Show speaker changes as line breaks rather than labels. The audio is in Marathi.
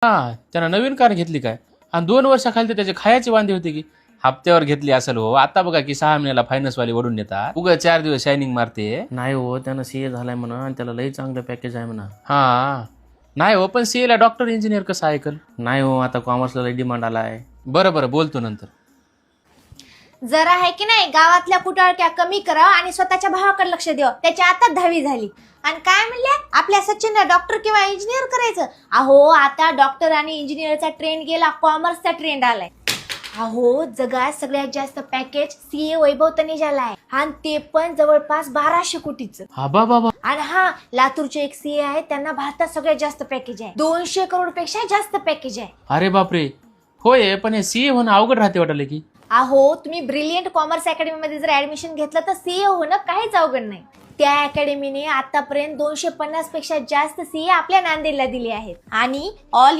हा, त्यानं नवीन कार घेतली काय, आणि 2 वर्षाखाली तर त्याचे खायचे वांदे होते की. हप्त्यावर घेतली असेल हो. आता बघा की 6 महिन्याला फायनान्सवाले वडून येतात, उगा 4 दिवस शायनिंग मारते.
नाही हो, त्यानं सीए झालाय म्हणा आणि त्याला लई चांगलं पॅकेज आहे म्हणा.
हा नाही हो, पण सीए ला डॉक्टर इंजिनियर कसं ऐकल.
नाही हो, आता कॉमर्सला लई डिमांड आलाय.
बरं बरं, बोलतो नंतर.
जरा आहे की नाही गावातल्या कुटाळक्या कमी करा आणि स्वतःच्या भावाकडे लक्ष द्या. त्याची आता 10वी झाली आणि काय म्हणले आपल्या सचिनला डॉक्टर किंवा इंजिनियर करायचं. अहो आता डॉक्टर आणि इंजिनियरचा ट्रेंड गेला, कॉमर्सचा ट्रेंड आलाय. अहो जगात सगळ्यात जास्त पॅकेज सीए वैभव तनेजाला आहे आणि ते पण जवळपास 1200 कोटीचं.
हा बाबा.
आणि हा लातूरचे एक सीए आहे, त्यांना भारतात सगळ्यात जास्त पॅकेज आहे, 200 करोड पेक्षा जास्त पॅकेज आहे.
अरे बापरे, होय. पण हे सीए होणं अवघड राहते वाटलं की.
अहो तुम्ही ब्रिलियंट कॉमर्स अकॅडमी मध्ये जर ऍडमिशन घेतलं तर सीए होणं काहीच अवघड नाही. त्या अकॅडमीने आतापर्यंत 250 पेक्षा जास्त सीए आपल्या नांदेडला दिले आहेत आणि ऑल